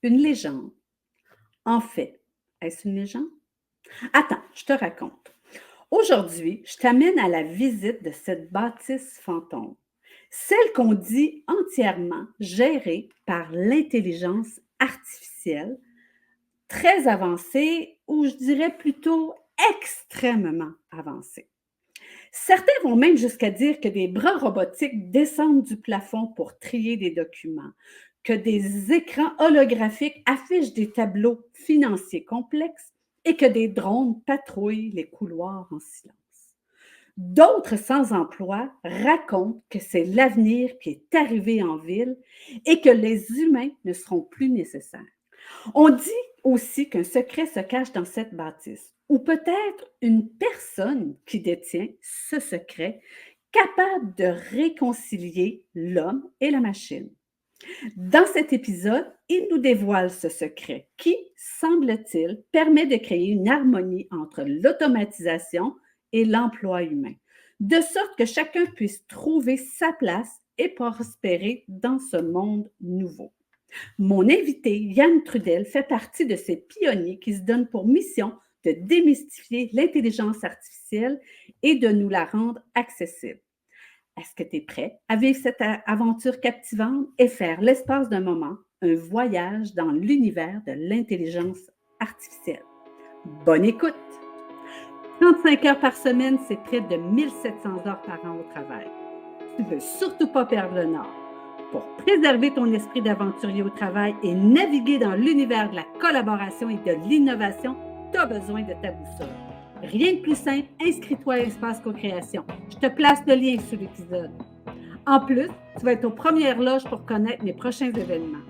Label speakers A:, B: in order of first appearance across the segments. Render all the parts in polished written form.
A: Une légende. En fait, est-ce une légende? Attends, je te raconte. Aujourd'hui, je t'amène à la visite de cette bâtisse fantôme, celle qu'on dit entièrement gérée par l'intelligence artificielle, très avancée ou je dirais plutôt extrêmement avancée. Certains vont même jusqu'à dire que des bras robotiques descendent du plafond pour trier des documents, que des écrans holographiques affichent des tableaux financiers complexes et que des drones patrouillent les couloirs en silence. D'autres sans emploi racontent que c'est l'avenir qui est arrivé en ville et que les humains ne seront plus nécessaires. On dit aussi qu'un secret se cache dans cette bâtisse, ou peut-être une personne qui détient ce secret, capable de réconcilier l'homme et la machine. Dans cet épisode, il nous dévoile ce secret qui, semble-t-il, permet de créer une harmonie entre l'automatisation et l'emploi humain, de sorte que chacun puisse trouver sa place et prospérer dans ce monde nouveau. Mon invité, Yann Trudel, fait partie de ces pionniers qui se donnent pour mission de démystifier l'intelligence artificielle et de nous la rendre accessible. Est-ce que tu es prêt à vivre cette aventure captivante et faire l'espace d'un moment un voyage dans l'univers de l'intelligence artificielle? Bonne écoute! 35 heures par semaine, c'est près de 1700 heures par an au travail. Tu ne veux surtout pas perdre le nord. Pour préserver ton esprit d'aventurier au travail et naviguer dans l'univers de la collaboration et de l'innovation, tu as besoin de ta boussole. Rien de plus simple, inscris-toi à Espace Co-création. Je te place le lien sous l'épisode. En plus, tu vas être aux premières loges pour connaître mes prochains événements.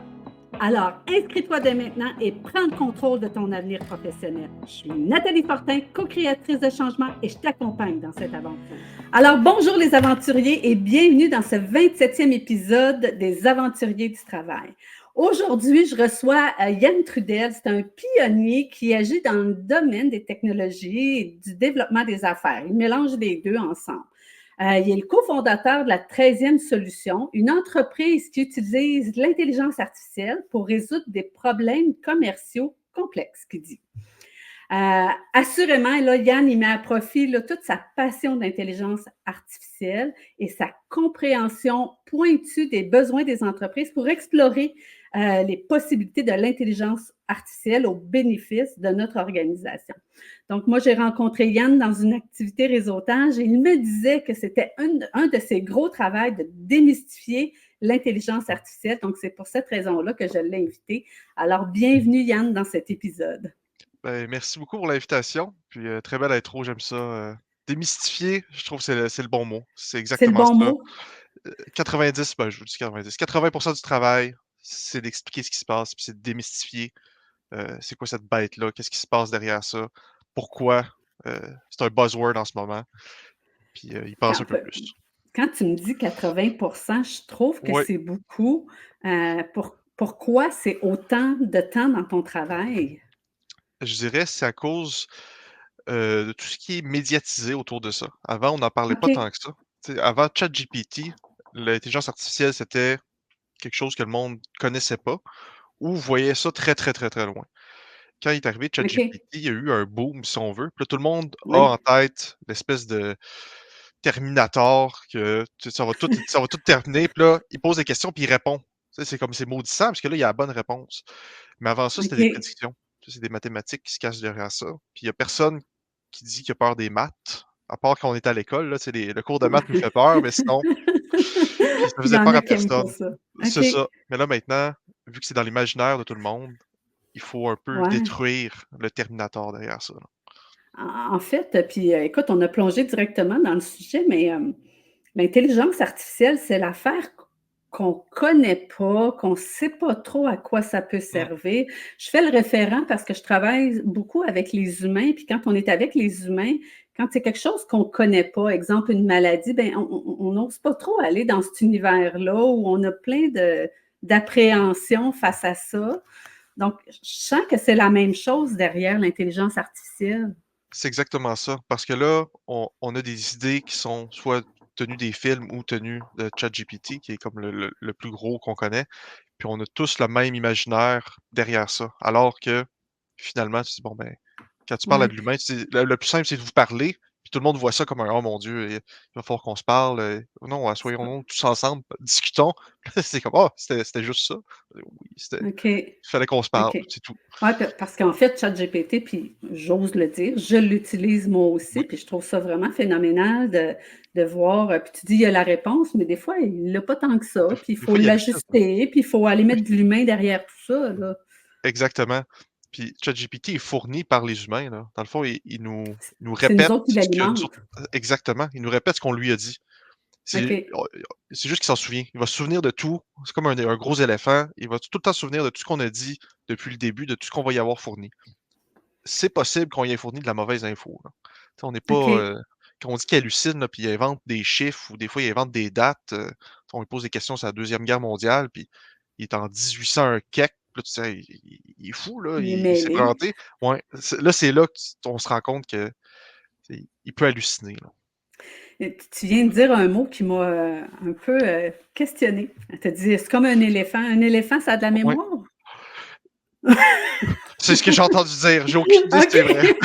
A: Alors, inscris-toi dès maintenant et prends le contrôle de ton avenir professionnel. Je suis Nathalie Fortin, co-créatrice de changement et je t'accompagne dans cette aventure. Alors, bonjour les aventuriers et bienvenue dans ce 27e épisode des Aventuriers du travail. Aujourd'hui, je reçois Yann Trudel. C'est un pionnier qui agit dans le domaine des technologies et du développement des affaires. Il mélange les deux ensemble. Il est le cofondateur de la 13e Solution, une entreprise qui utilise l'intelligence artificielle pour résoudre des problèmes commerciaux complexes, qu'il dit. Assurément, là, Yann, il met à profit là, toute sa passion d'intelligence artificielle et sa compréhension pointue des besoins des entreprises pour explorer les possibilités de l'intelligence artificielle au bénéfice de notre organisation. Donc, moi, j'ai rencontré Yann dans une activité réseautage et il me disait que c'était un de ses gros travaux de démystifier l'intelligence artificielle. Donc, c'est pour cette raison-là que je l'ai invité. Alors, bienvenue, Yann, dans cet épisode.
B: Ben, merci beaucoup pour l'invitation. Puis très belle intro, j'aime ça. Démystifier, je trouve que c'est le bon mot. C'est
A: C'est le
B: exactement
A: bon
B: ça.
A: mot?
B: 90, ben, je vous dis 90. 80% du travail, c'est d'expliquer ce qui se passe, puis c'est de démystifier c'est quoi cette bête-là, qu'est-ce qui se passe derrière ça, pourquoi c'est un buzzword en ce moment, puis y penser un peu plus.
A: Quand tu me dis 80 je trouve que
B: Oui,
A: c'est beaucoup. Pourquoi c'est autant de temps dans ton travail?
B: je dirais c'est à cause de tout ce qui est médiatisé autour de ça. Avant, on n'en parlait pas
A: OK,
B: tant que ça. Tu sais, avant ChatGPT, l'intelligence artificielle, c'était quelque chose que le monde connaissait pas ou voyait ça très, très, très, très loin. Quand il est arrivé
A: OK,
B: ChatGPT, il y a eu un boom, si on veut. Puis là, tout le monde a
A: oui.
B: en tête l'espèce de Terminator que tu sais, ça va tout terminer. Puis là, il pose des questions puis il répond. Tu sais, c'est comme c'est maudissant parce que là, il y a la bonne réponse. Mais avant ça, c'était des
A: OK.
B: prédictions. Ça, c'est des mathématiques qui se cachent derrière ça. Puis il y a personne qui dit qu'il a peur des maths, à part quand on est à l'école. Là, le cours de maths nous fait peur, mais sinon, puis ça
A: Il y
B: faisait
A: en
B: peur
A: a
B: à
A: qui aiment pas
B: personne.
A: ça.
B: C'est
A: OK,
B: ça. Mais là, maintenant, vu que c'est dans l'imaginaire de tout le monde, il faut un peu
A: ouais.
B: détruire le Terminator derrière ça, là.
A: En fait, puis écoute, on a plongé directement dans le sujet, mais l'intelligence artificielle, c'est l'affaire qu'on connaît pas, qu'on sait pas trop à quoi ça peut
B: Mmh.
A: servir. Je fais le référent parce que je travaille beaucoup avec les humains, puis quand on est avec les humains, quand c'est quelque chose qu'on connaît pas, exemple une maladie, ben on n'ose pas trop aller dans cet univers-là où on a plein d'appréhension face à ça. Donc, je sens que c'est la même chose derrière l'intelligence artificielle.
B: C'est exactement ça. Parce que là, on a des idées qui sont soit tenues des films ou tenues de ChatGPT, qui est comme le plus gros qu'on connaît. puis on a tous le même imaginaire derrière ça. Alors que, finalement, tu dis: «Bon, ben, quand tu parles à
A: Ouais.
B: de l'humain, le plus simple, c'est de vous parler, puis tout le monde voit ça comme un: "Oh mon Dieu, il va falloir qu'on se parle, non,
A: C'est
B: assoyons
A: ça.
B: nous tous ensemble, discutons." C'est comme: «Ah, c'était juste ça?» Oui,
A: OK.
B: il fallait qu'on se parle,
A: OK.
B: c'est tout.
A: Ouais, parce qu'en fait, ChatGPT, puis j'ose le dire, je l'utilise moi aussi,
B: Oui,
A: puis je trouve ça vraiment phénoménal de voir, puis tu dis: «Il y a la réponse», mais des fois, il l'a pas tant que ça, puis il
B: des
A: faut
B: fois, il hallucine.
A: l'ajuster, puis il faut aller
B: Oui,
A: mettre de l'humain derrière tout ça, là.
B: exactement. Puis ChatGPT est fourni par les humains, là. Dans le fond, il nous
A: C'est nous
B: répète
A: autres qui
B: ce que nous autres
A: l'alimentent.
B: exactement, il nous répète ce qu'on lui a dit. C'est
A: OK.
B: c'est juste qu'il s'en souvient. Il va se souvenir de tout. C'est comme un gros éléphant. Il va tout le temps se souvenir de tout ce qu'on a dit depuis le début, de tout ce qu'on va y avoir fourni. C'est possible qu'on y ait fourni de la mauvaise info, là. Tu sais, on n'est pas,
A: OK.
B: quand on dit qu'il hallucine, là, puis il invente des chiffres ou des fois il invente des dates, on lui pose des questions sur la Deuxième Guerre mondiale, puis il est en 1800 un quelque, puis là tu sais: «Il est fou là,
A: Il est
B: il s'est
A: mêlé.
B: planté». Ouais, c'est là que on se rend compte que, il peut halluciner, là.
A: Et tu viens de dire un mot qui m'a, un peu, questionnée. Tu as dit: «C'est comme un éléphant». Un éléphant, ça a de la
B: Ouais,
A: mémoire?
B: c'est ce que j'ai entendu dire. J'ai aucune idée si c'est vrai.
A: OK.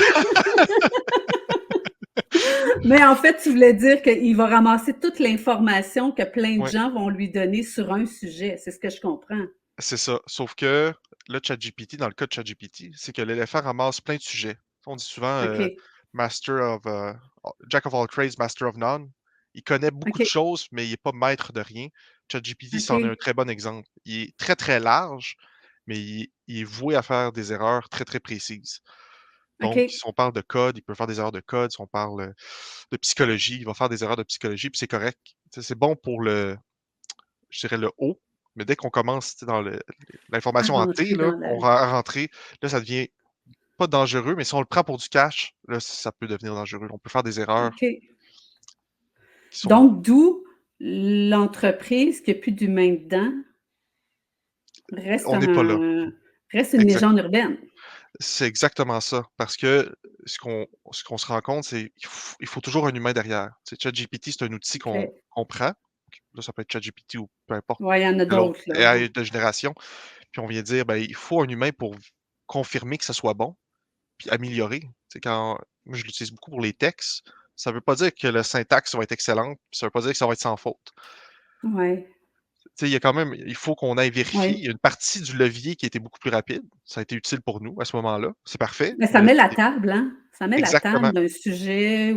A: Mais en fait, tu voulais dire qu'il va ramasser toute l'information que plein de
B: Ouais.
A: gens vont lui donner sur un sujet. C'est ce que je comprends.
B: C'est ça. Sauf que là, ChatGPT, dans le cas de ChatGPT, c'est que l'éléphant ramasse plein de sujets. On dit souvent
A: OK.
B: master of Jack of all trades, master of none. Il connaît beaucoup de
A: OK.
B: choses, mais il n'est pas maître de rien. ChatGPT, c'en est un
A: OK.
B: très bon exemple. Il est très, très large, mais il est voué à faire des erreurs très, très précises. Donc,
A: OK.
B: si on parle de code, il peut faire des erreurs de code. Si on parle de psychologie, il va faire des erreurs de psychologie, puis c'est correct. Tu sais, c'est bon pour je dirais le haut, mais dès qu'on commence, tu sais, dans
A: À
B: l'information en T,
A: rentrer
B: là,
A: dans la
B: on va rentrer, là, ça devient pas dangereux, mais si on le prend pour du cash, là, ça peut devenir dangereux. On peut faire des erreurs
A: OK.
B: qui sont
A: Donc d'où l'entreprise qui a plus d'humain dedans reste
B: on n'est pas là.
A: reste une
B: Exact.
A: légende urbaine.
B: C'est exactement ça. Parce que ce qu'on se rend compte, c'est qu'il faut toujours un humain derrière. Tu sais, ChatGPT, c'est un outil qu'on
A: OK.
B: qu'on prend. Là, ça peut être ChatGPT ou peu importe
A: Ouais, il y en a
B: quel autre
A: d'autres, là.
B: AI de génération. Puis on vient dire, ben, il faut un humain pour confirmer que ça soit bon. Puis améliorer. Tu sais, quand moi, je l'utilise beaucoup pour les textes, ça veut pas dire que le syntaxe va être excellente, puis ça veut pas dire que ça va être sans faute.
A: Ouais.
B: Tu sais, il faut qu'on aille vérifier. Il
A: Ouais.
B: y a une partie du levier qui a été beaucoup plus rapide. Ça a été utile pour nous à ce moment-là. C'est parfait,
A: Mais ça
B: mais
A: met la
B: c'est
A: table, hein? Ça met la table
B: exactement,
A: d'un sujet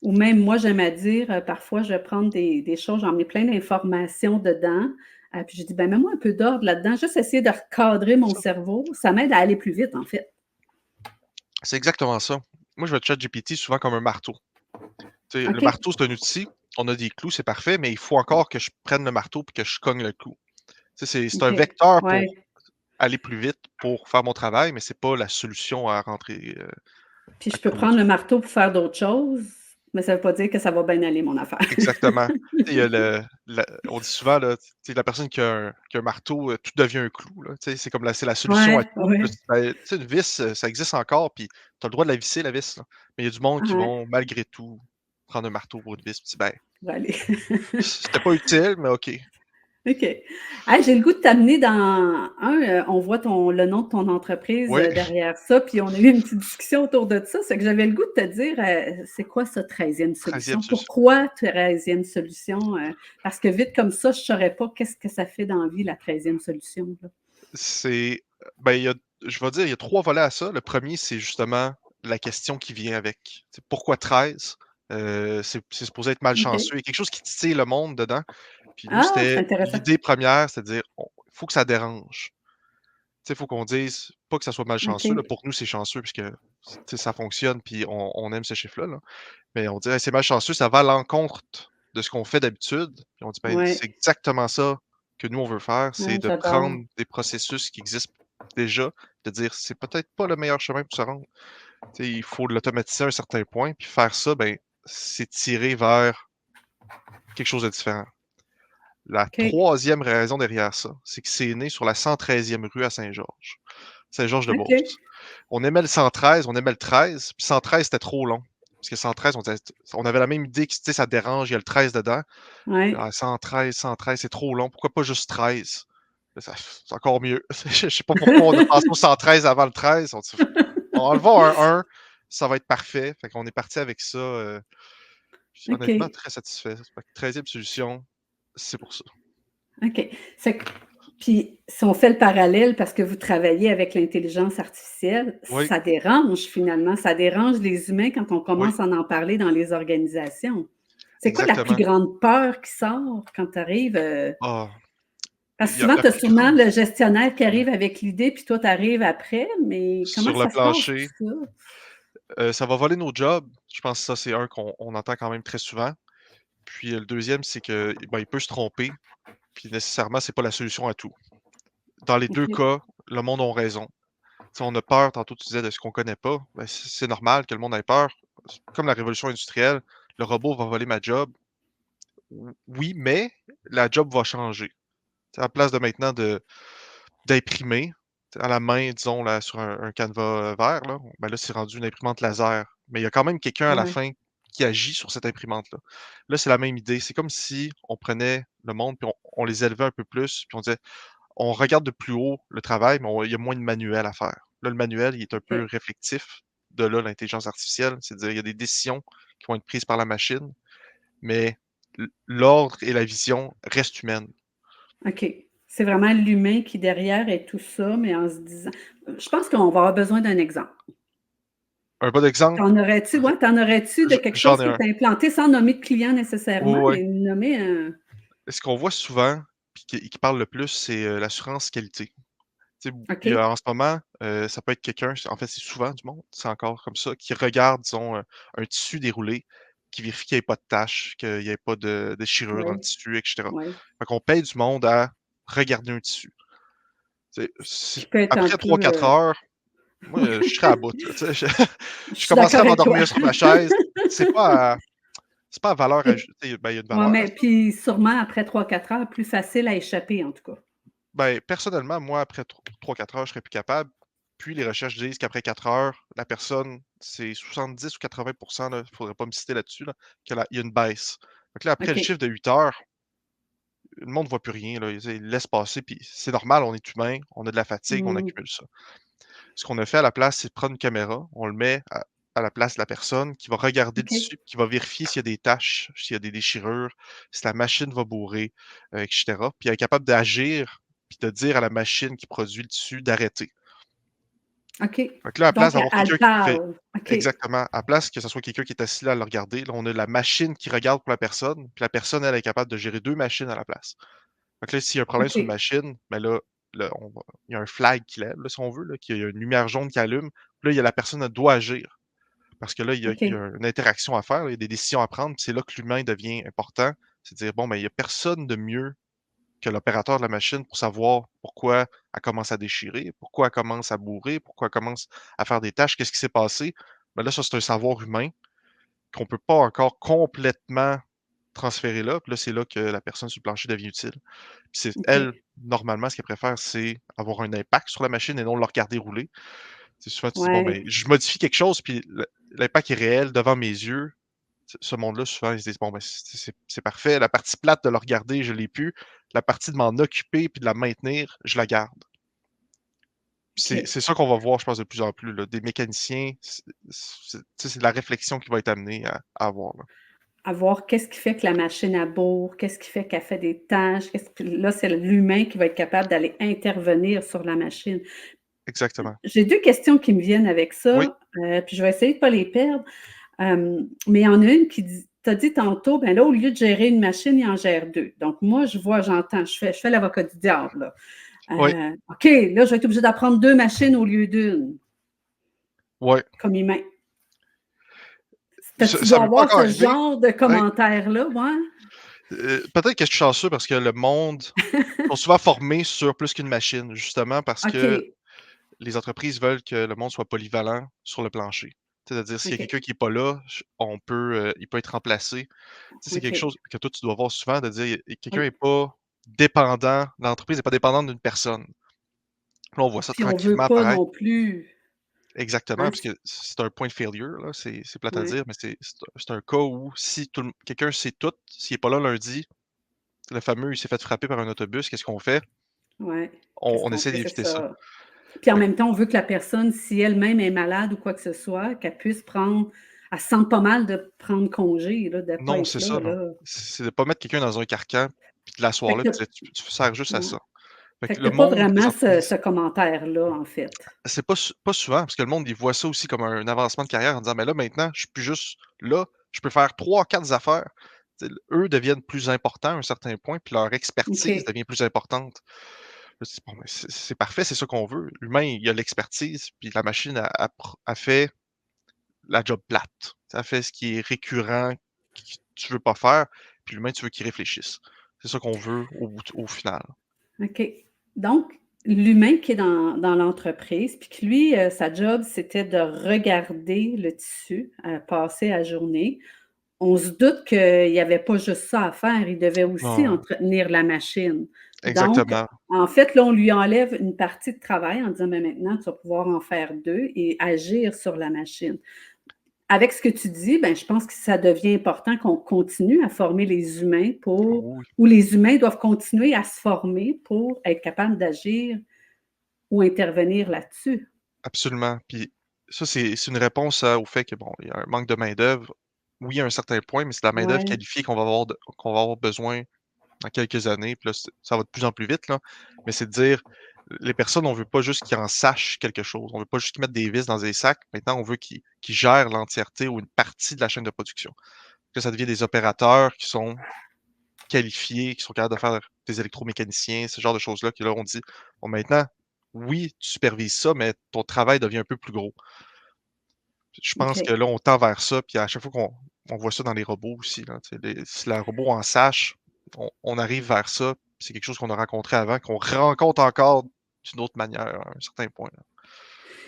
A: ou même moi, j'aime à dire, parfois, je vais prendre des choses, j'en mets plein d'informations dedans, puis je dis: «Ben, mets-moi un peu d'ordre là-dedans», juste essayer de recadrer
B: c'est
A: mon
B: ça.
A: cerveau, ça m'aide à aller plus vite, en fait.
B: C'est exactement ça. Moi, je vois ChatGPT souvent comme un marteau. Tu sais, le
A: OK,
B: marteau, c'est un outil, on a des clous, c'est parfait, mais il faut encore que je prenne le marteau puis que je cogne le clou. Tu sais, c'est un
A: OK.
B: vecteur pour
A: Ouais.
B: aller plus vite, pour faire mon travail, mais c'est pas la solution à rentrer,
A: Puis
B: à
A: je peux
B: clou
A: prendre le marteau pour faire d'autres choses, mais ça veut pas dire que ça va bien aller, mon affaire.
B: exactement. Tu sais, il y a on dit souvent, là, tu sais, la personne qui a un marteau, tout devient un clou, là. Tu sais, c'est la solution à
A: Ouais,
B: tout. Puis là,
A: ouais.
B: ben, tu sais, une vis, ça existe encore, puis tu as le droit de la visser, la vis, là. Mais il y a du monde qui
A: Ouais,
B: vont, malgré tout, prendre un marteau pour une vis, puis ben,
A: pour aller.
B: c'était pas utile, mais OK.
A: OK. Hey, j'ai le goût de t'amener dans on voit le nom de ton entreprise,
B: Oui,
A: derrière ça, puis on a eu une petite discussion autour de ça. C'est que j'avais le goût de te dire, c'est quoi ça, 13e
B: treizième
A: solution?
B: solution.
A: Pourquoi 13e solution? Parce que vite comme ça, je saurais pas qu'est-ce que ça fait dans la vie, la 13e solution, là.
B: C'est ben, je vais dire, il y a 3 volets à ça. Le premier, c'est justement la question qui vient avec. Tu sais, pourquoi 13? C'est supposé être malchanceux.
A: OK.
B: Il y a quelque chose qui titille le monde dedans. Puis nous,
A: Ah, c'est
B: c'était
A: intéressant.
B: l'idée première, c'est de dire: il faut que ça dérange». Tu sais, il faut qu'on dise pas que ça soit malchanceux, là.
A: OK.
B: Pour nous, c'est chanceux puisque, tu sais, ça fonctionne puis on aime ce chiffre-là, là. Mais on dirait: «C'est malchanceux, ça va à l'encontre de ce qu'on fait d'habitude». Puis on dit: «Ben, c'est
A: Ouais.
B: exactement ça que nous, on veut faire,
A: Ah,
B: c'est de
A: j'adore.
B: prendre des processus qui existent déjà, de dire: "C'est peut-être pas le meilleur chemin pour se rendre". Tu sais, il faut l'automatiser à un certain point, puis faire ça, ben, c'est tirer vers quelque chose de différent». La
A: OK.
B: troisième raison derrière ça, c'est que c'est né sur la 113e rue à Saint-Georges, Saint-Georges-de-Beauce.
A: OK.
B: On aimait le 113, on aimait le 13, puis 113, c'était trop long. Parce que 113, on avait la même idée que, tu sais, ça dérange, il y a le 13 dedans.
A: Ouais.
B: Ah, 113, 113, c'est trop long. Pourquoi pas juste 13? C'est encore mieux. Je sais pas pourquoi on a pensé au 113 avant le 13. Enlevons un 1, ça va être parfait. Fait qu'on est parti avec ça. Je suis honnêtement
A: OK.
B: très satisfait. Fait que 13e solution, c'est pour ça.
A: OK. Puis, si on fait le parallèle, parce que vous travaillez avec l'intelligence artificielle,
B: Oui,
A: ça dérange finalement, ça dérange les humains quand on
B: oui,
A: commence à en parler dans les organisations. C'est quoi la plus
B: exactement.
A: grande peur qui sort quand tu arrives?
B: Ah,
A: Parce
B: il
A: que
B: y a
A: souvent,
B: la
A: tu as
B: plus
A: sûrement
B: grande
A: le gestionnaire qui
B: ouais,
A: arrive avec l'idée, puis toi, tu arrives après, mais comment
B: sur le
A: ça se passe
B: plancher,
A: tout ça?
B: ça va voler nos jobs. Je pense que ça, c'est un qu'on entend quand même très souvent. Puis, le 2e, c'est que, ben, il peut se tromper, puis nécessairement, c'est pas la solution à tout. Dans les 2
A: OK,
B: cas, le monde a raison. Si on a peur, tantôt tu disais de ce qu'on connaît pas, ben, c'est normal que le monde ait peur. Comme la révolution industrielle, le robot va voler ma job. Oui, mais la job va changer. À la place de maintenant d'imprimer à la main, disons, là, sur un canevas vert, là, ben là, c'est rendu une imprimante laser. Mais il y a quand même quelqu'un à la
A: ouais,
B: fin qui agit sur cette imprimante-là. Là, c'est la même idée. C'est comme si on prenait le monde, puis on les élevait un peu plus, puis on disait on regarde de plus haut le travail, mais il y a moins de manuel à faire. Là, le manuel, il est un peu
A: OK,
B: réflectif. De là, l'intelligence artificielle, c'est-à-dire il y a des décisions qui vont être prises par la machine, mais l'ordre et la vision restent humaines.
A: OK. C'est vraiment l'humain qui derrière est tout ça, mais en se disant je pense qu'on va avoir besoin d'un exemple.
B: Un bon exemple,
A: T'en aurais-tu ouais, t'en aurais-tu de quelque
B: j'en
A: chose
B: ai
A: qui
B: un.
A: est implanté sans nommer de client
B: Oui,
A: nécessairement,
B: ouais.
A: mais nommer un
B: Ce qu'on voit souvent, puis qui parle le plus, c'est l'assurance qualité. Tu sais, il y
A: OK,
B: a en ce moment, ça peut être quelqu'un, en fait, c'est souvent du monde, c'est encore comme ça, qui regarde, disons, un tissu déroulé, qui vérifie qu'il n'y ait pas de taches, qu'il n'y ait pas de déchirure dans le
A: oui,
B: tissu, et cetera.
A: oui.
B: Fait qu'on paye du monde à regarder un tissu.
A: Qui peut être un
B: Après
A: peu,
B: 3-4 heures, moi, je serais à bout, là, tu sais, je
A: je
B: je
A: suis
B: commencerais
A: d'accord
B: à
A: avec toi.
B: m'endormir sur ma chaise. C'est pas à c'est pas à valeur
A: Et
B: ajoutée, ben, il y a une
A: ouais,
B: valeur à
A: mais
B: ça.
A: puis sûrement après 3-4 heures, plus facile à échapper en tout cas.
B: Ben, personnellement, moi, après 3-4 heures, je serais plus capable. Puis les recherches disent qu'après 4 heures, la personne, c'est 70 ou 80 là, il faudrait pas me citer là-dessus, là, il y a une baisse. Donc là, après le
A: OK,
B: chiffre de 8 heures, le monde ne voit plus rien, là. Il laisse passer, puis c'est normal, on est humain, on a de la fatigue, on
A: mmh,
B: accumule ça. Ce qu'on a fait à la place, c'est de prendre une caméra, on le met à la place de la personne qui va regarder le
A: OK,
B: tissu, qui va vérifier s'il y a des taches, s'il y a des déchirures, si la machine va bourrer, et cetera. Puis elle est capable d'agir, puis de dire à la machine qui produit le tissu d'arrêter.
A: OK.
B: Fait que là, à place
A: Donc
B: d'avoir
A: elle
B: quelqu'un qui fait
A: parle. OK,
B: exactement, à place que ce soit quelqu'un qui est assis là à le regarder, là, on a la machine qui regarde pour la personne, puis la personne, elle est capable de gérer 2 machines à la place. Fait que là, s'il y a un problème sur une
A: OK,
B: machine, ben là, il y a un flag qui lève, là, si on veut, là, qu'il y a une lumière jaune qui allume. Puis là, il y a la personne, elle doit agir parce que là, il y a
A: OK,
B: une interaction à faire, là, il y a des décisions à prendre, puis c'est là que l'humain devient important. C'est de dire: «Bon, ben, il y a personne de mieux que l'opérateur de la machine pour savoir pourquoi elle commence à déchirer, pourquoi elle commence à bourrer, pourquoi elle commence à faire des tâches, qu'est-ce qui s'est passé?» Ben là, ça, c'est un savoir humain qu'on peut pas encore complètement transférer là. Puis là, c'est là que la personne sur le plancher devient utile. Puis c'est elle,
A: OK.
B: normalement, ce qu'elle préfère, c'est avoir un impact sur la machine et non le regarder rouler. C'est souvent, tu dis: «Bon, ben,
A: Ouais,
B: je modifie quelque chose, puis l'impact est réel devant mes yeux». Ce monde-là, souvent, ils se disent: «Bon, ben, c'est parfait. La partie plate de le regarder, je l'ai plus. La partie de m'en occuper puis de la maintenir, je la garde». Puis
A: OK.
B: c'est ça qu'on va voir, je pense, de plus en plus, là. Des mécaniciens, tu sais, c'est de la réflexion qui va être amenée à avoir, là.
A: À voir qu'est-ce qui fait que la machine elle bourre, qu'est-ce qui fait qu'elle fait des tâches, qu'est-ce puis là, c'est l'humain qui va être capable d'aller intervenir sur la machine.
B: Exactement.
A: J'ai 2 questions qui me viennent avec
B: Oui,
A: ça, puis je vais essayer de pas les perdre. Mais il y en a une qui dit tu as dit tantôt, ben là, au lieu de gérer une machine, il en gère 2. Donc moi, je vois, j'entends, je fais l'avocat du diable, là.
B: oui,
A: OK, là, je vais être obligée d'apprendre 2 machines au lieu d'une,
B: oui.
A: comme humain.
B: Ça
A: Tu
B: ça
A: dois
B: m'est pas
A: avoir
B: encore
A: ce
B: arrivé.
A: genre de
B: Ouais,
A: commentaires-là, ouais?
B: peut-être que je suis chanceux parce que le monde sont souvent formés sur plus qu'une machine, justement parce que
A: OK,
B: les entreprises veulent que le monde soit polyvalent sur le plancher. C'est-à-dire s'il y a
A: OK,
B: quelqu'un qui est pas là, il peut être remplacé. Tu sais, c'est quelque
A: OK.
B: chose que toi tu dois voir souvent de dire quelqu'un
A: Oui.
B: est pas dépendant, l'entreprise n'est pas dépendante d'une personne. Là, on voit ça
A: Puis on veut
B: tranquillement
A: pas
B: apparaître.
A: non plus,
B: Exactement,
A: hein,
B: parce que c'est un point de failure, là, c'est plate à
A: ouais,
B: dire, mais c'est un cas où si quelqu'un sait tout, s'il est pas là lundi, le fameux, il s'est fait frapper par un autobus, qu'est-ce qu'on fait?
A: Ouais.
B: On
A: Qu'est-ce
B: on
A: qu'on
B: essaie
A: fait? C'est
B: d'éviter ça.
A: ça. Puis en
B: Fait que
A: même temps, on veut que la personne, si elle-même est malade ou quoi que ce soit, qu'elle puisse prendre elle se sente pas mal de prendre congé là, de pas
B: non,
A: être
B: c'est ça,
A: là,
B: non.
A: là.
B: C'est de pas mettre quelqu'un dans un carcan, puis de l'asseoir
A: Fait
B: là,
A: que
B: puis
A: tu
B: tu sers juste à
A: ouais.
B: ça. Fait
A: Fait
B: que
A: que
B: le
A: tu pas
B: monde, les
A: vraiment ce
B: entreprises,
A: commentaire-là, en fait.
B: c'est pas souvent parce que le monde, il voit ça aussi comme un avancement de carrière en disant: «Mais là, maintenant, je suis plus juste là, je peux faire 3 4 affaires». Tu sais, eux deviennent plus importants à un certain point, puis leur expertise
A: OK,
B: devient plus importante. Là, tu dis: «Bon, ben, c'est parfait, c'est ça qu'on veut». L'humain, il a l'expertise, puis la machine, elle fait la job plate. Ça fait ce qui est récurrent, que tu veux pas faire, puis l'humain, tu veux qu'il réfléchisse. C'est ça qu'on veut au final.
A: OK. Donc l'humain qui est dans l'entreprise, puis que lui, sa job, c'était de regarder le tissu, passer la journée. On se doute qu'il y avait pas juste ça à faire, il devait aussi
B: Non,
A: entretenir la machine. Donc,
B: exactement.
A: en fait, là, on lui enlève une partie de travail en disant: «Mais maintenant, tu vas pouvoir en faire 2 et agir sur la machine». Avec ce que tu dis, ben, je pense que ça devient important qu'on continue à former les humains pour
B: Oui,
A: ou les humains doivent continuer à se former pour être capables d'agir ou intervenir là-dessus.
B: absolument. Puis ça, c'est une réponse au fait que, bon, il y a un manque de main-d'œuvre. Oui, à un certain point, mais c'est de la main-d'œuvre
A: Ouais,
B: qualifiée qu'on va avoir besoin dans quelques années. Puis là, ça va de plus en plus vite, là. Mais c'est de dire, les personnes, on veut pas juste qu'ils en sachent quelque chose. On veut pas juste qu'ils mettent des vis dans des sacs. Maintenant, on veut qu'ils gèrent l'entièreté ou une partie de la chaîne de production. Là, ça devient des opérateurs qui sont qualifiés, qui sont capables de faire des électromécaniciens, ce genre de choses-là, qui là, on dit: «Bon, maintenant, oui, tu supervises ça, mais ton travail devient un peu plus gros». Je pense que
A: OK.
B: là, on tend vers ça, puis à chaque fois qu'on voit ça dans les robots aussi, là, tu sais, si le robot en sache, on arrive vers ça, puis c'est quelque chose qu'on a rencontré avant, qu'on rencontre encore d'une autre manière à un certain point, là.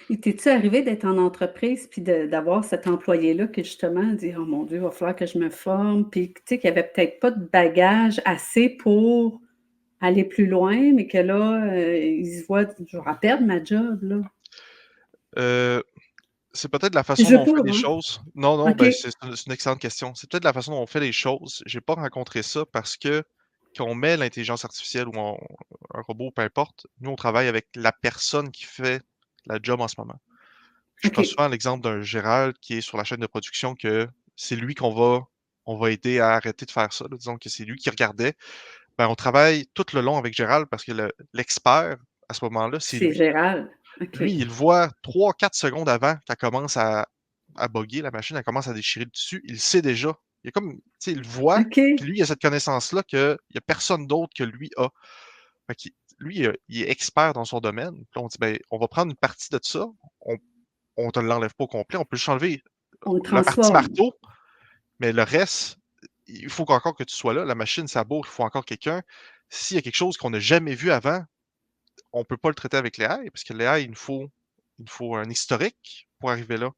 A: Et t'es-tu arrivé d'être en entreprise puis d'avoir cet employé-là que justement dit: «Oh mon Dieu, il va falloir que je me forme», puis tu sais, qu'il y avait peut-être pas de bagage assez pour aller plus loin, mais que là, il se voit: «Je vais perdre ma job là».
B: Heu, c'est peut-être la
A: Je
B: façon dont
A: veux
B: on
A: pas,
B: fait les
A: hein?
B: choses. Non, non,
A: OK,
B: ben, c'est une excellente question. C'est peut-être la façon dont on fait les choses. J'ai pas rencontré ça parce que quand on met l'intelligence artificielle ou un robot, peu importe, nous, on travaille avec la personne qui fait la job en ce moment. Je prends
A: OK.
B: souvent l'exemple d'un Gérald qui est sur la chaîne de production que c'est lui qu'on va aider à arrêter de faire ça, là. Disons que c'est lui qui regardait. Ben, on travaille tout le long avec Gérald parce que l'expert, à ce moment-là, c'est
A: C'est
B: lui.
A: Gérald. OK.
B: Lui, il voit 3 4 secondes avant qu'elle commence à bugger, la machine, elle commence à déchirer le dessus. Il sait déjà. Il est comme, tu sais, il le voit, puis
A: OK.
B: lui, il a cette connaissance-là qu'il y a personne d'autre que lui a. Fait qu'il lui, il est expert dans son domaine. Puis là, on dit: «Ben, on va prendre une partie de ça, on on te l'enlève pas au complet, on peut juste enlever
A: On le
B: la partie
A: transforme.
B: marteau, mais le reste, il faut qu'encore que tu sois là. La machine, ça bourre, il faut encore quelqu'un. S'il y a quelque chose qu'on n'a jamais vu avant, on peut pas le traiter avec l'AI parce que l'AI, il nous faut un historique pour arriver là.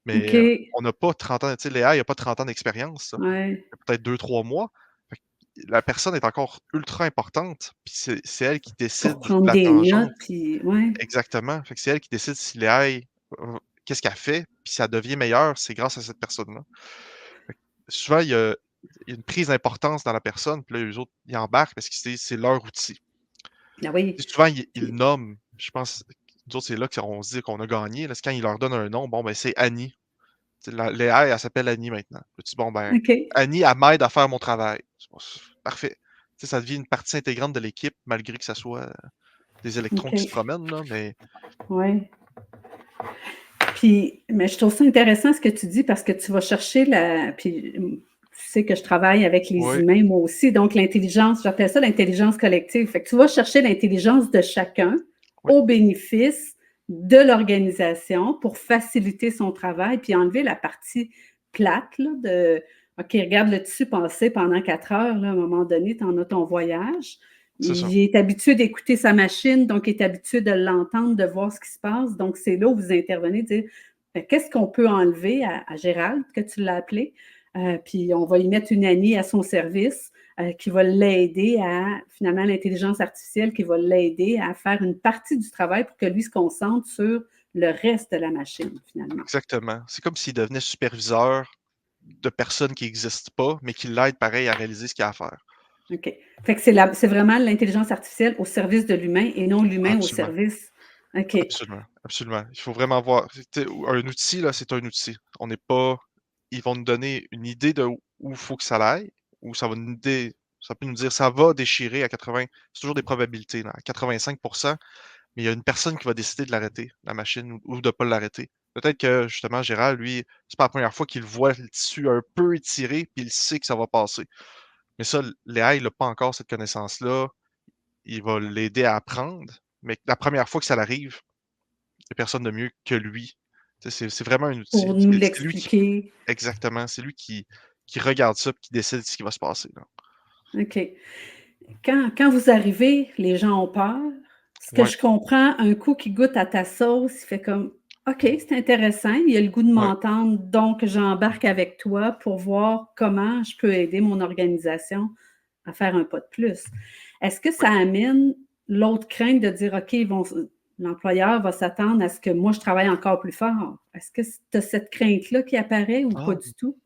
B: Mais
A: OK.
B: on n'a pas 30 ans, tu sais, l'AI a pas 30 ans d'expérience, là.
A: Ouais.
B: Il a peut-être 2 3 mois. Fait que la personne est encore ultra importante, puis c'est elle qui
A: Pour
B: décide de
A: prendre
B: la
A: des
B: tangente.
A: notes puis ouais.
B: Exactement. Fait que c'est elle qui décide si l'AI, qu'est-ce qu'elle fait, puis si elle devient meilleure, c'est grâce à cette personne-là. Fait que souvent, il y a une prise d'importance dans la personne, puis là, eux autres, ils embarquent parce que c'est leur outil.
A: Ah oui.
B: Tu sais, souvent, ils
A: Puis
B: nomment, je pense, nous autres, c'est là qu'on se dit qu'on a gagné, là, c'est quand ils leur donnent un nom, bon, ben, c'est Annie. Tu sais, l'AI, elle s'appelle Annie maintenant. Là, tu dis: «Bon, ben,
A: OK.
B: Annie, elle m'aide à faire mon travail». C'est bon, parfait. Tu sais, ça devient une partie intégrante de l'équipe malgré que ça soit, des électrons qui se
A: OK.
B: promènent, là, mais
A: Ouais. Puis, mais je trouve ça intéressant ce que tu dis parce que tu vas chercher tu sais que je travaille avec les
B: oui,
A: humains moi aussi, donc l'intelligence, j'appelle ça l'intelligence collective. Fait que tu vas chercher l'intelligence de chacun
B: oui,
A: au bénéfice de l'organisation pour faciliter son travail, puis enlever la partie plate là, de OK, regarde le tissu passer pendant 4 heures, là, à un moment donné, tu en as ton voyage.
B: c'est ça.
A: Il est habitué d'écouter sa machine, donc il est habitué de l'entendre, de voir ce qui se passe. Donc, c'est là où vous intervenez, dire qu'est-ce qu'on peut enlever à Gérald, que tu l'as appelé, puis on va y mettre une Annie à son service qui va l'aider à, finalement, l'intelligence artificielle qui va l'aider à faire une partie du travail pour que lui se concentre sur le reste de la machine, finalement.
B: Exactement. C'est comme s'il devenait superviseur de personnes qui n'existent pas, mais qui l'aident pareil à réaliser ce qu'il y a à faire.
A: OK. Fait que c'est vraiment l'intelligence artificielle au service de l'humain et non l'humain au
B: Absolument,
A: service. OK.
B: absolument, absolument. Il faut vraiment voir. Un outil, là, c'est un outil. On n'est pas. Ils vont nous donner une idée de où il faut que ça aille, ou ça va nous ça peut nous dire ça va déchirer à 80. C'est toujours des probabilités, là, à 85%, mais il y a une personne qui va décider de l'arrêter, la machine, ou de ne pas l'arrêter. Peut-être que justement, Gérald, lui, c'est pas la première fois qu'il voit le tissu un peu étiré, puis il sait que ça va passer. Mais ça, l'AI n'a pas encore cette connaissance-là. Il va l'aider à apprendre, mais la première fois que ça l'arrive, il n'y a personne de mieux que lui. C'est vraiment un outil.
A: Pour nous
B: C'est lui qui.
A: l'expliquer.
B: Exactement. C'est lui qui regarde ça et qui décide ce qui va se passer, là.
A: OK. Quand vous arrivez, les gens ont peur. Ce que
B: Ouais,
A: je comprends, un coup qui goûte à ta sauce, il fait comme OK, c'est intéressant, il a le goût de
B: ouais.
A: m'entendre, donc j'embarque avec toi pour voir comment je peux aider mon organisation à faire un pas de plus. Est-ce que
B: Ouais.
A: ça amène l'autre crainte de dire OK, l'employeur va s'attendre à ce que moi je travaille encore plus fort? Est-ce que tu as cette crainte-là qui apparaît ou pas
B: Ah,
A: du tout?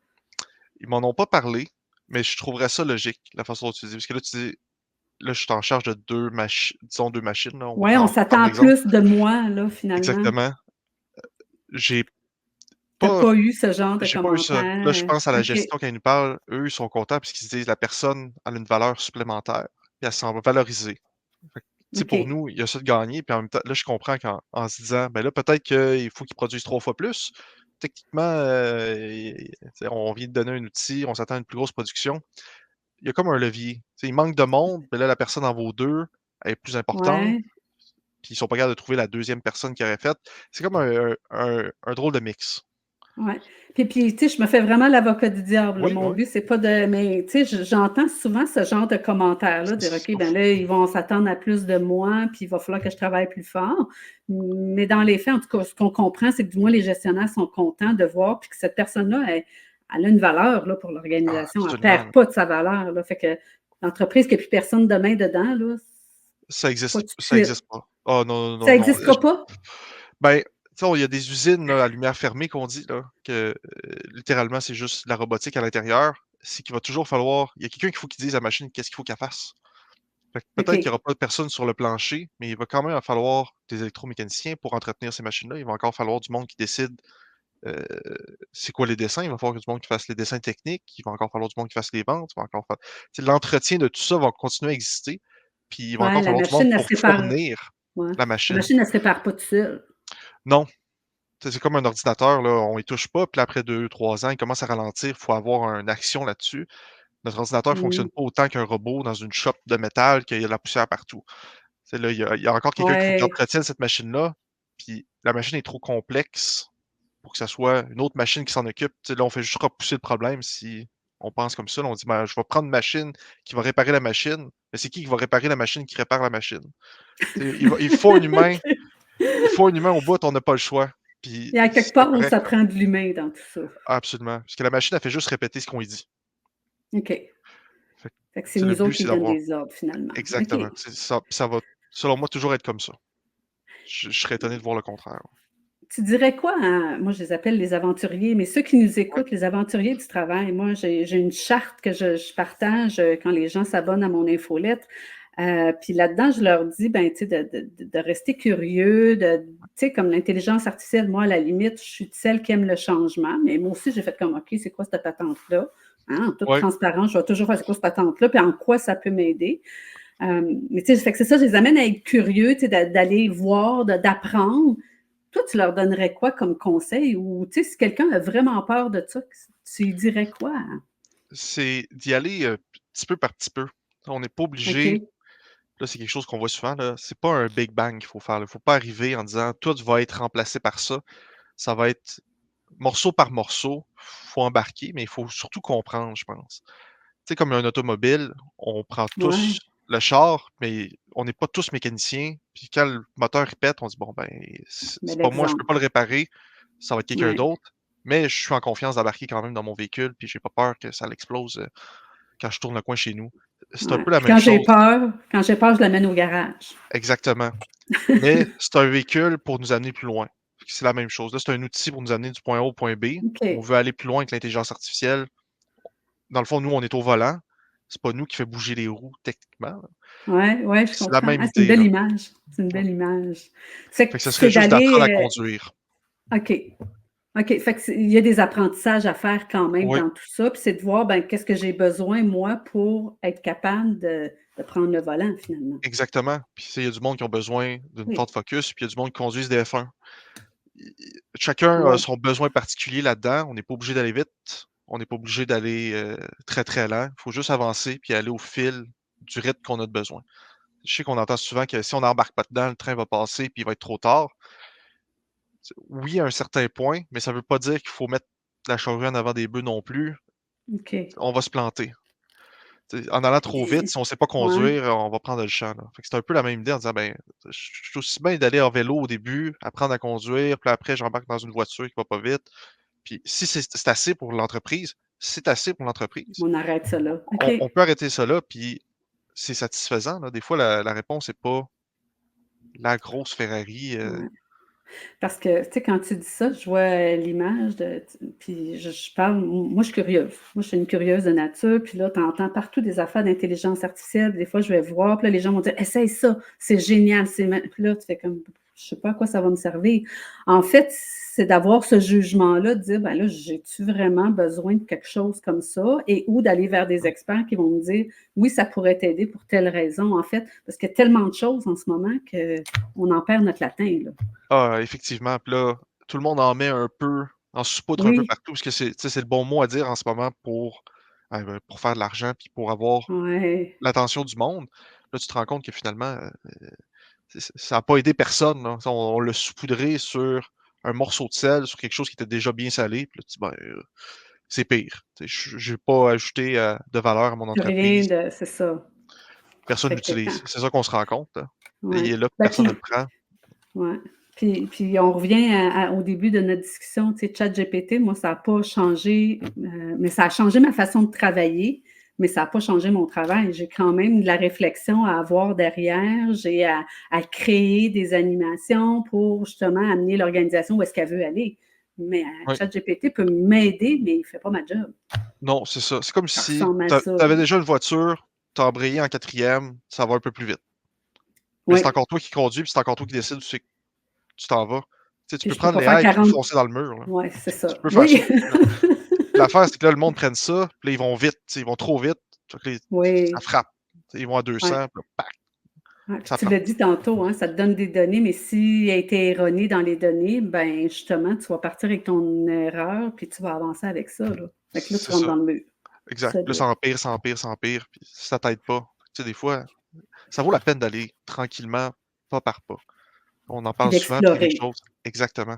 B: ils m'en ont pas parlé, mais je trouverais ça logique, la façon dont tu dis. Parce que là, tu dis, là, je suis en charge de deux machines, disons deux machines, là,
A: Ouais, on
B: pour prendre
A: s'attend à
B: l'exemple.
A: plus de moi, là, finalement.
B: Exactement. J'ai
A: Tu as
B: pas
A: pas eu ce genre de
B: J'ai pas eu ça. Là, je
A: commentaires?
B: pense à la
A: OK,
B: gestion quand ils nous parlent, eux, ils sont contents parce qu'ils se disent: «La personne a une valeur supplémentaire, puis elle s'en va valoriser». Fait que, tu sais, pour
A: OK.
B: nous, il y a ça de gagner, puis en même temps, là, je comprends qu'en se disant: «Ben là, peut-être qu'il faut qu'ils produisent 3 fois plus». Techniquement, tu sais, on vient de donner un outil, on s'attend à une plus grosse production. Il y a comme un levier. Tu sais, il manque de monde, mais là, la personne en vaut 2, elle est plus importante,
A: Ouais,
B: puis ils sont pas capables de trouver la deuxième personne qui aurait fait. C'est comme un drôle de mix.
A: ouais. Puis, tu sais, je me fais vraiment l'avocat du diable, là.
B: Oui,
A: Mon
B: oui,
A: but, c'est pas de mais tu sais, j'entends souvent ce genre de commentaires-là, dire:
B: c'est
A: «OK,
B: pas
A: ben
B: fou.
A: là, ils vont s'attendre à plus de moi, puis il va falloir que je travaille plus fort». Mais dans les faits, en tout cas, ce qu'on comprend, c'est que du moins les gestionnaires sont contents de voir, puis que cette personne-là, elle a une valeur, là, pour
B: Ah,
A: l'organisation. Elle
B: absolument,
A: perd
B: là.
A: pas de sa valeur, là. Fait que l'entreprise qui a plus personne demain dedans, là, pas tout de
B: Ça
A: suite.
B: existe pas. Oh non, non,
A: Ça
B: non, non,
A: n'existera pas?
B: ben, tu sais, il y a des usines, là, à lumière fermée qu'on dit, là, que, littéralement, c'est juste de la robotique à l'intérieur. C'est qu'il va toujours falloir il y a quelqu'un qu'il faut qui dise à la machine qu'est-ce qu'il faut qu'elle fasse. Fait que peut-être qu'il y
A: OK.
B: aura pas de personne sur le plancher, mais il va quand même falloir des électromécaniciens pour entretenir ces machines-là. Il va encore falloir du monde qui décide, heu, c'est quoi les dessins. Il va falloir que du monde qui fasse les dessins techniques. Il va encore falloir du monde qui fasse les ventes. Il va encore tu sais, l'entretien de tout ça va continuer à exister, puis il va
A: Ouais,
B: encore
A: la
B: falloir du monde
A: machine, elle se
B: pour
A: répare
B: fournir
A: ouais.
B: la
A: La
B: machine.
A: machine, elle se répare pas toute seule.
B: Non, tu sais, c'est comme un ordinateur, là, on y touche pas, puis après 2 3 ans, il commence à ralentir, il faut avoir une action là-dessus. Notre ordinateur
A: Mmh.
B: fonctionne pas autant qu'un robot dans une shop de métal, qu'il y a de la poussière partout. Tu sais, là, il y a encore quelqu'un qu'il faut qui
A: Ouais,
B: entretienne cette machine-là, puis la machine est trop complexe pour que ça soit une autre machine qui s'en occupe. Tu sais, là, on fait juste repousser le problème si on pense comme ça. Là, on dit: «Ben, je vais prendre une machine qui va réparer la machine». Mais c'est qui va réparer la machine qui répare la machine? Tu sais,
A: OK.
B: il faut un humain au bout, on n'a pas le choix. Puis
A: Il y a quelque
B: c'est
A: part où
B: correct,
A: ça
B: là.
A: prend de l'humain dans tout ça.
B: Absolument. Parce que la machine, elle fait juste répéter ce qu'on lui dit.
A: OK.
B: Fait que,
A: Fait que c'est
B: tu sais, le
A: nous
B: but,
A: autres qui
B: c'est
A: nous donnent
B: d'avoir
A: des ordres finalement. OK.
B: exactement, c'est ça. Puis ça va, selon moi, toujours être comme ça. Je serais étonné de voir le contraire.
A: Tu dirais quoi à moi je les appelle les aventuriers, mais ceux qui nous
B: Ouais,
A: écoutent, les aventuriers du travail. Moi, j'ai une charte que je partage, quand les gens s'abonnent à mon infolettre. Puis là-dedans, je leur dis, ben, tu sais, de rester curieux, tu sais, comme l'intelligence artificielle, moi, à la limite, je suis celle qui aime le changement, mais moi aussi, j'ai fait comme: «OK, c'est quoi cette patente-là?» Hein, en toute
B: ouais,
A: transparence, je vais toujours faire: «C'est quoi cette patente-là? Puis en quoi ça peut m'aider?» Mais tu sais, fait que c'est ça, je les amène à être curieux, tu sais, d'aller voir, d'apprendre. Toi, tu leur donnerais quoi comme conseil? Ou tu sais, si quelqu'un a vraiment peur de ça, tu lui dirais quoi?
B: c'est d'y aller, petit peu par petit peu. On n'est pas obligé.
A: OK.
B: Là, c'est quelque chose qu'on voit souvent, là. C'est pas un big bang qu'il faut faire, là. Faut pas arriver en disant: «Tout va être remplacé par ça». Ça va être morceau par morceau. Faut embarquer, mais il faut surtout comprendre, je pense. Tu sais, comme un automobile, on prend tous
A: Ouais,
B: le char, mais on n'est pas tous mécaniciens. Puis quand le moteur il pète, on dit: «Bon, ben, c'est
A: bel
B: pas moi, je peux
A: exemple.
B: pas le réparer, ça va être quelqu'un
A: Ouais,
B: d'autre». Mais je suis en confiance d'embarquer quand même dans mon véhicule, puis j'ai pas peur que ça l'explose, quand je tourne le coin chez nous. C'est un
A: ouais.
B: peu la
A: Puis
B: même chose.
A: quand j'ai peur, je l'amène au garage.
B: Exactement. Mais c'est un véhicule pour nous amener plus loin. C'est la même chose. Là, c'est un outil pour nous amener du point A au point B. On
A: OK.
B: veut aller plus loin avec l'intelligence artificielle. Dans le fond, nous, on est au volant. c'est pas nous qui fait bouger les roues techniquement, là.
A: Ouais, ouais, je
B: C'est la
A: comprends.
B: même
A: Ah, c'est une
B: idée,
A: belle
B: là.
A: image. C'est une
B: Ouais.
A: belle image. C'est
B: Fait
A: que
B: que ce serait
A: c'est
B: juste d'apprendre
A: d'aller,
B: à conduire.
A: OK. OK, fait que c'est il y a des apprentissages à faire quand même
B: Oui,
A: dans tout ça, puis c'est de voir, ben, qu'est-ce que j'ai besoin moi pour être capable de prendre le volant finalement.
B: exactement. Puis, tu sais, il y a du monde qui ont besoin d'une Ford
A: Oui,
B: Focus, puis il y a du monde qui conduisent des F1. Chacun a
A: ouais,
B: son besoin particulier là-dedans. On n'est pas obligé d'aller vite. On n'est pas obligé d'aller, très, très lent. Il faut juste avancer puis aller au fil du rythme qu'on a de besoin. Je sais qu'on entend souvent que si on n'embarque pas dedans, le train va passer puis il va être trop tard. Oui, à un certain point, mais ça veut pas dire qu'il faut mettre la charrue en avant des bœufs non plus.
A: OK.
B: On va se planter. Tu sais, en allant trop vite,
A: Puis
B: si on sait pas
A: ouais,
B: conduire, on va prendre le champ, là. Fait que c'est un peu la même idée en disant: «Ben, je suis aussi bien d'aller en vélo au début, apprendre à conduire, puis après j'embarque dans une voiture qui va pas vite». Puis si c'est assez pour l'entreprise, c'est assez pour l'entreprise.
A: on arrête ça là. OK.
B: On peut arrêter ça là, puis c'est satisfaisant, là. Des fois, la réponse est pas la grosse Ferrari,
A: Ouais. Parce que, tu sais, quand tu dis ça, je vois, l'image de puis je parle moi, je suis curieuse. Moi, je suis une curieuse de nature, puis là, tu entends partout des affaires d'intelligence artificielle. Des fois, je vais voir, puis là, les gens vont dire: «Essaye ça, c'est génial, c'est ma» puis là, tu fais comme: «Je sais pas à quoi ça va me servir». En fait, c'est d'avoir ce jugement-là, de dire: «Ben là, j'ai-tu vraiment besoin de quelque chose comme ça?» et ou d'aller vers des
B: mmh,
A: experts qui vont me dire: «Oui, ça pourrait t'aider pour telle raison». En fait, parce qu'il y a tellement de choses en ce moment qu'on en perd notre latin, là.
B: effectivement, puis là, tout le monde en met un peu, en saupoudre un peu
A: Oui.
B: partout parce que c'est tu sais, c'est le bon mot à dire en ce moment pour faire de l'argent puis pour avoir
A: Ouais,
B: l'attention du monde. Là, tu te rends compte que finalement, ça a pas aidé personne, là. On l'a saupoudré sur un morceau de sel, sur quelque chose qui était déjà bien salé, puis là, tu dis: «Ben, c'est pire». Tu sais, j'ai pas ajouté, de valeur à mon
A: plus rien
B: entreprise.
A: de c'est ça.
B: Personne
A: Fait que quand
B: l'utilise. C'est ça qu'on se rend compte, là.
A: ouais.
B: Et là,
A: Ben,
B: personne ne le
A: puis
B: prend.
A: ouais. Puis on revient au début de notre discussion, tu sais, ChatGPT, moi, ça a pas changé, mais ça a changé ma façon de travailler, mais ça a pas changé mon travail. J'ai quand même de la réflexion à avoir derrière. J'ai à créer des animations pour justement amener l'organisation où est-ce qu'elle veut aller. Mais,
B: Oui.
A: ChatGPT peut m'aider, mais il fait pas ma job.
B: Non, c'est ça. C'est comme
A: Ça
B: si
A: ressemble à
B: tu
A: ça,
B: avais
A: là.
B: déjà une voiture, tu as embrayé en 4e, ça va un peu plus vite. Mais c'est
A: Oui,
B: encore toi qui conduis, puis c'est encore toi qui décides où c'est que tu t'en vas. Tu sais, tu
A: puis
B: peux
A: je peux
B: prendre
A: pas
B: les
A: faire
B: haies puis tout
A: 40.
B: foncer dans le mur, là.
A: Ouais, c'est
B: Tu
A: ça.
B: peux faire ça.
A: Oui.
B: L'affaire, c'est que là, le monde prenne ça, puis là, ils vont vite, tu sais, ils vont trop vite, fait que là, ça
A: Oui,
B: frappe. Tu sais, ils vont à
A: ouais,
B: 200, puis là, pac,
A: ouais, puis
B: ça
A: tu
B: plante.
A: l'as dit tantôt, hein, ça te donne des données, mais s'il y a été erroné dans les données, ben, justement, tu vas partir avec ton erreur, puis tu vas avancer avec ça, là. Fait que là, tu
B: C'est
A: rentres
B: ça,
A: dans le mur,
B: exact. Puis là,
A: solide.
B: ça empire, ça empire, ça empire, puis ça t'aide pas. Tu sais, des fois, ça vaut la peine d'aller tranquillement, pas par pas. On en
A: Puis
B: parle souvent, puis il y a des
A: d'explorer.
B: choses exactement.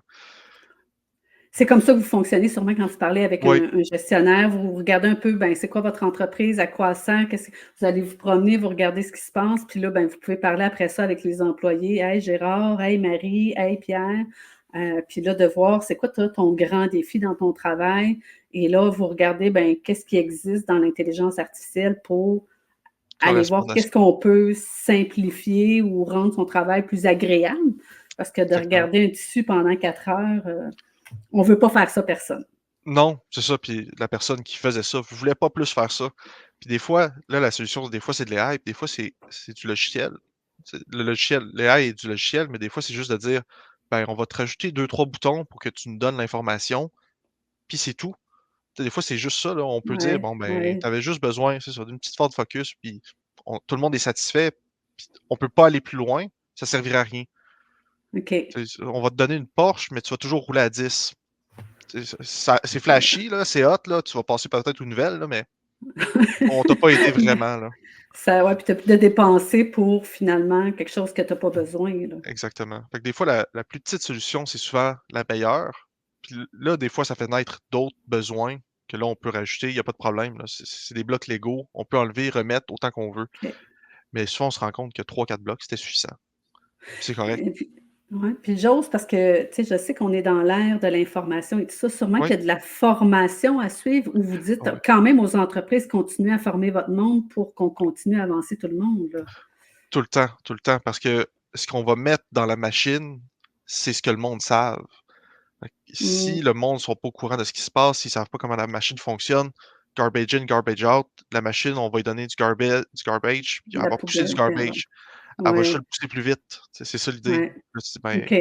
A: C'est comme ça que vous fonctionnez sûrement quand vous parlez avec
B: Oui,
A: un gestionnaire, vous regardez un peu, ben, c'est quoi votre entreprise, à quoi elle sert, qu'est-ce que vous allez vous promener, vous regardez ce qui se passe, puis là, ben, vous pouvez parler après ça avec les employés: «Hey Gérard, hey Marie, hey Pierre», puis là, de voir c'est quoi toi ton grand défi dans ton travail et là, vous regardez, ben, qu'est-ce qui existe dans l'intelligence artificielle pour aller voir
B: correspondre à ça,
A: qu'est-ce qu'on peut simplifier ou rendre son travail plus agréable. Parce que de
B: exactement.
A: regarder un tissu pendant 4 heures, on veut pas faire ça personne.
B: Non, c'est ça, puis la personne qui faisait ça voulait pas plus faire ça. Puis des fois, là, la solution, des fois, c'est de l'AI, puis des fois, c'est du logiciel. Le logiciel, l'AI est du logiciel, mais des fois, c'est juste de dire: «Ben, on va te rajouter deux trois boutons pour que tu nous donnes l'information», puis c'est tout. Tu sais, des fois, c'est juste ça, là. On peut dire:
A: Ouais,
B: «Bon, ben,
A: ouais,
B: tu avais juste besoin, c'est ça, d'une petite Ford Focus», puis tout le monde est satisfait, puis on peut pas aller plus loin, ça servirait à rien.
A: OK.
B: Tu sais, on va te donner une Porsche, mais tu vas toujours rouler à 10. Tu sais, ça c'est flashy, là, c'est hot, là, tu vas passer peut-être aux nouvelles, là, mais on t'a pas aidé
A: Mais
B: vraiment, là.
A: ça ouais, puis tu as plus de dépenser pour finalement quelque chose que tu as pas besoin, là.
B: Exactement. Fait que des fois, la plus petite solution, c'est souvent la meilleure. Puis là, des fois, ça fait naître d'autres besoins que là, on peut rajouter, il y a pas de problème, là. C'est des blocs Lego, on peut enlever, remettre autant qu'on veut.
A: OK.
B: Mais souvent, on se rend compte que trois quatre blocs, c'était suffisant. Puis c'est correct.
A: Et puis ouais, puis j'ose parce que, tu sais, je sais qu'on est dans l'ère de l'information et tout ça. Sûrement
B: Oui,
A: qu'il y a de la formation à suivre où vous dites
B: oui,
A: quand même aux entreprises: «Continuez à former votre monde pour qu'on continue à avancer tout le monde», là.
B: tout le temps, parce que ce qu'on va mettre dans la machine, c'est ce que le monde savent. Fait que si
A: Mmh.
B: le monde ne sont pas au courant de ce qui se passe, s'ils savent pas comment la machine fonctionne, garbage in, garbage out. La machine, on va lui donner du garbage, puis elle
A: La
B: va pousser du
A: poubelle, puis
B: garbage. Elle va juste le
A: ouais,
B: pousser plus vite. C'est ça l'idée.
A: ouais.
B: Là, tu dis, ben,
A: OK.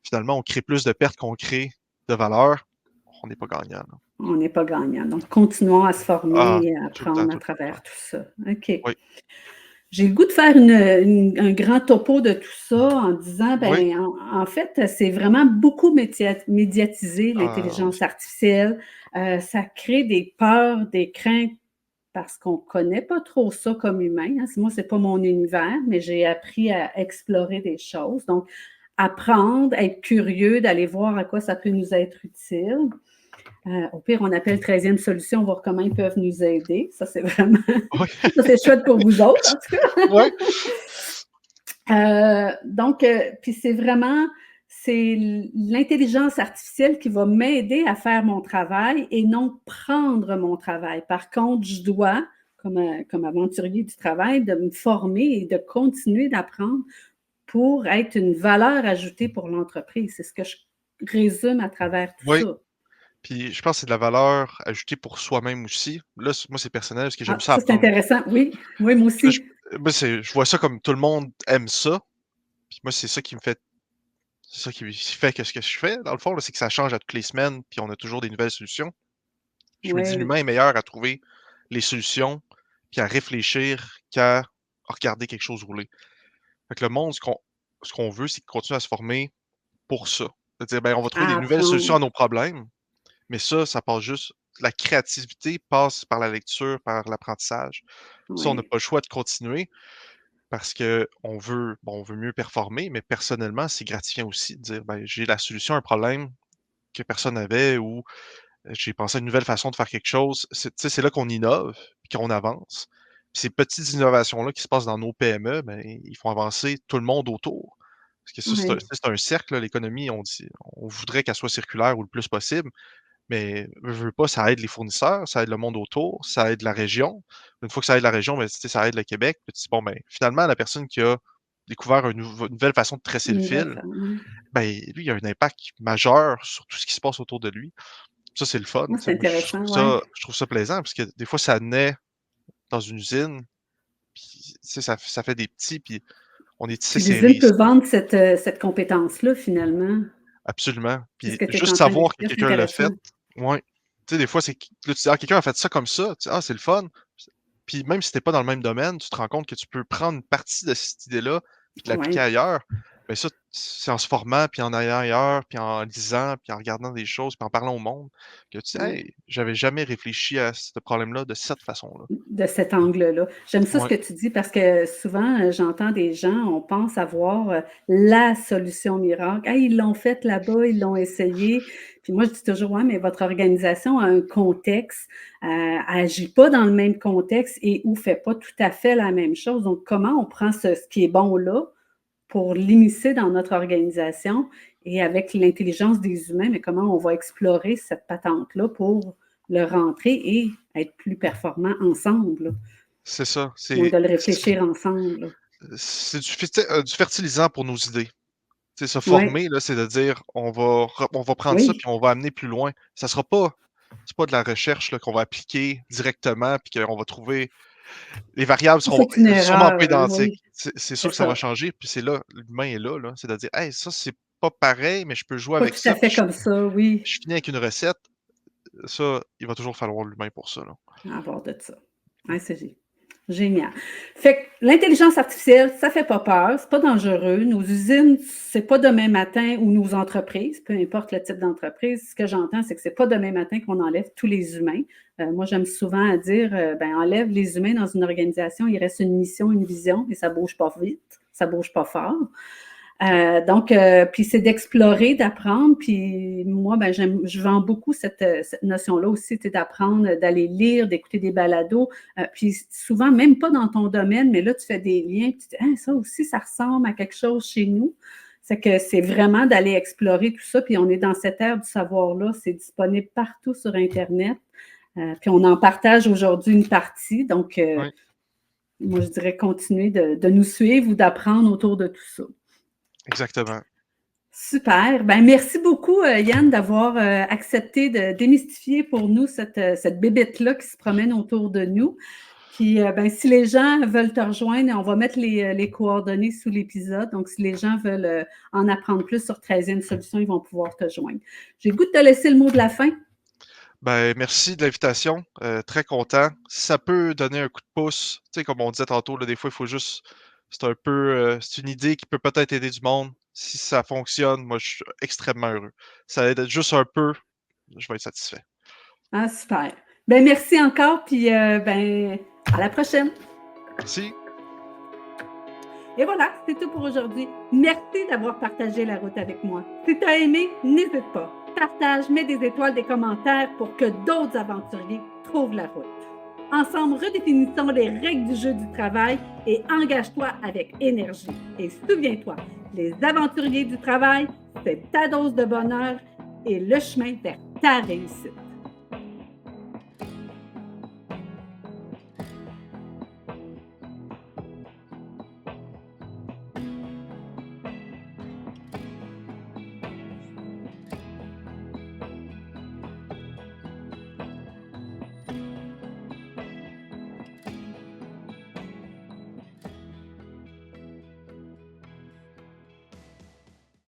B: finalement, on crée plus de pertes qu'on crée de valeur. On n'est pas gagnant, là.
A: On n'est pas gagnant. Donc, continuons à se
B: Ah,
A: former et à
B: tout le temps,
A: apprendre à
B: tout le temps, tout le
A: travers
B: temps.
A: tout ça. OK.
B: Oui,
A: J'ai le goût de faire un grand topo de tout ça en disant,
B: oui.
A: ben, en fait, c'est vraiment beaucoup médiatisé,
B: Ah oui.
A: l'intelligence artificielle. Ça crée des peurs, des craintes parce qu'on ne connaît pas trop ça comme humain. Hein. Moi, c'est pas mon univers, mais j'ai appris à explorer des choses. Donc, apprendre, être curieux, d'aller voir à quoi ça peut nous être utile. Au pire, on appelle 13e solution, voir comment ils peuvent nous aider. Ça, c'est vraiment,
B: Oui.
A: ça, c'est chouette pour vous autres, en tout
B: Ouais.
A: cas. Donc, puis c'est vraiment, c'est l'intelligence artificielle qui va m'aider à faire mon travail et non prendre mon travail. Par contre, je dois, comme aventurier du travail, de me former et de continuer d'apprendre pour être une valeur ajoutée pour l'entreprise. C'est ce que je résume à travers tout
B: Oui.
A: ça.
B: Puis je pense que c'est de la valeur ajoutée pour soi-même aussi. Là, moi, c'est personnel parce que j'aime
A: Ah,
B: ça
A: ça, c'est
B: apprendre.
A: intéressant. Oui, oui, moi
B: Là, je
A: aussi.
B: moi, je vois ça comme tout le monde aime ça. Puis moi, c'est ça qui fait que ce que je fais, dans le fond, là, c'est que ça change à toutes les semaines, puis on a toujours des nouvelles solutions. Je me dis,
A: Oui,
B: l'humain est meilleur à trouver les solutions, puis à réfléchir qu'à regarder quelque chose rouler. Fait que le monde, ce qu'on veut, c'est qu'il continue à se former pour ça. C'est-à-dire, ben, on va trouver
A: à
B: des nouvelles solutions à
A: apprendre.
B: nos problèmes, mais ça passe juste. La créativité passe par la lecture, par l'apprentissage. Ça, on n'a
A: Oui,
B: pas le choix de continuer parce que on veut mieux performer, mais personnellement, c'est gratifiant aussi de dire, ben, j'ai la solution à un problème que personne n'avait ou j'ai pensé à une nouvelle façon de faire quelque chose. Tu sais, c'est là qu'on innove, puis qu'on avance. Puis ces petites innovations-là qui se passent dans nos PME, ben, ils font avancer tout le monde autour. Parce que ça,
A: oui,
B: c'est un cercle, là, l'économie, on voudrait qu'elle soit circulaire ou le plus possible, mais veux pas, ça aide les fournisseurs, ça aide le monde autour, ça aide la région. Une fois que ça aide la région, ben, tu sais, ça aide le Québec. Puis tu dis, bon, ben, finalement, la personne qui a découvert une nouvelle façon de tresser le
A: une nouvelle
B: fil,
A: femme, oui.
B: ben, lui, il a un impact majeur sur tout ce qui se passe autour de lui. Ça, c'est le fun.
A: Moi,
B: Tu sais,
A: c'est
B: moi,
A: intéressant, oui.
B: je trouve ça plaisant parce que des fois, ça naît dans une usine, puis tu sais, ça fait des petits, puis on est tissé
A: Puis
B: serré
A: l'usine peut
B: ici.
A: vendre cette compétence-là, finalement.
B: Absolument.
A: C'est ce
B: Puis
A: que tu es
B: juste
A: en train
B: savoir que
A: d'expliquer, c'est
B: quelqu'un l'a
A: intéressant.
B: fait, ouais. Tu sais, des fois, c'est que là, tu dis: «Ah, quelqu'un a fait ça comme ça». Tu dis: «Ah, c'est le fun». Puis même si tu pas dans le même domaine, tu te rends compte que tu peux prendre une partie de cette idée-là, puis de l'appliquer
A: Oui.
B: ailleurs. Mais ça, c'est en se formant, puis en allant ailleurs, puis en lisant, puis en regardant des choses, puis en parlant au monde, que tu dis:
A: Oui.
B: «Hey, j'avais jamais réfléchi à ce problème-là de cette façon-là».
A: De cet angle-là. J'aime ça ce
B: Ouais,
A: que tu dis parce que souvent, j'entends des gens, on pense avoir la solution miracle. Hey, ils l'ont fait là-bas, ils l'ont essayé. Puis moi, je dis toujours, ouais, mais votre organisation a un contexte, agit pas dans le même contexte et ou fait pas tout à fait la même chose. Donc, comment on prend ce qui est bon là pour l'immiscer dans notre organisation et avec l'intelligence des humains, mais comment on va explorer cette patente-là pour le rentrer et être plus performant ensemble, là.
B: c'est ça.
A: Donc de le réfléchir ensemble, là.
B: C'est du fertilisant pour nos idées. Tu sais, se
A: Ouais,
B: former, là, c'est de dire: on va prendre ça,
A: oui,
B: puis on va amener plus loin». Ça sera pas c'est pas de la recherche, là, qu'on va appliquer directement, puis qu'on va trouver les variables seront
A: c'est une
B: sûrement pas
A: erreur, hein,
B: identiques.
A: oui,
B: C'est sûr
A: c'est
B: que ça va
A: ça.
B: changer, puis c'est là, l'humain est là, c'est de dire: «Hey, ça, c'est pas pareil, mais je peux jouer
A: Pas
B: avec
A: tout à
B: ça, puis
A: fait comme ça, oui,
B: je finis avec une recette». Ça, il va toujours falloir l'humain pour ça, là.
A: à avoir de ça. Ouais, c'est génial. Fait que l'intelligence artificielle, ça fait pas peur, c'est pas dangereux. Nos usines, c'est pas demain matin ou nos entreprises, peu importe le type d'entreprise. Ce que j'entends, c'est que c'est pas demain matin qu'on enlève tous les humains. Moi, j'aime souvent à dire, ben, enlève les humains dans une organisation, il reste une mission, une vision, et ça bouge pas vite, ça bouge pas fort. Donc, puis c'est d'explorer, d'apprendre. Puis moi, ben, je vends beaucoup cette notion-là aussi, c'est d'apprendre, d'aller lire, d'écouter des balados. Puis souvent, même pas dans ton domaine, mais là, tu fais des liens, puis tu dis, ah, ça aussi, ça ressemble à quelque chose chez nous. C'est que c'est vraiment d'aller explorer tout ça. Puis on est dans cette ère du savoir-là. C'est disponible partout sur Internet. Puis on en partage aujourd'hui une partie. Donc,
B: Oui,
A: moi, je dirais continuer de nous suivre ou d'apprendre autour de tout ça.
B: exactement.
A: Super. Ben, merci beaucoup, Yann, d'avoir accepté de démystifier pour nous cette bébête-là qui se promène autour de nous. Puis, ben, si les gens veulent te rejoindre, on va mettre les coordonnées sous l'épisode. Donc, si les gens veulent en apprendre plus sur 13e Solutions, ils vont pouvoir te joindre. J'ai le goût de te laisser le mot de la fin.
B: Ben, merci de l'invitation. Très content. Si ça peut donner un coup de pouce, tu sais, comme on disait tantôt, là, des fois, il faut juste. C'est un peu. C'est une idée qui peut peut-être aider du monde. Si ça fonctionne, moi, je suis extrêmement heureux. Ça aide juste un peu, je vais être satisfait.
A: Ah, super. Ben, merci encore, puis ben, à la prochaine.
B: Merci.
A: Et voilà, c'est tout pour aujourd'hui. Merci d'avoir partagé la route avec moi. Si tu as aimé, n'hésite pas. Partage, mets des étoiles, des commentaires pour que d'autres aventuriers trouvent la route. Ensemble, redéfinissons les règles du jeu du travail et engage-toi avec énergie. Et souviens-toi, les aventuriers du travail, c'est ta dose de bonheur et le chemin vers ta réussite.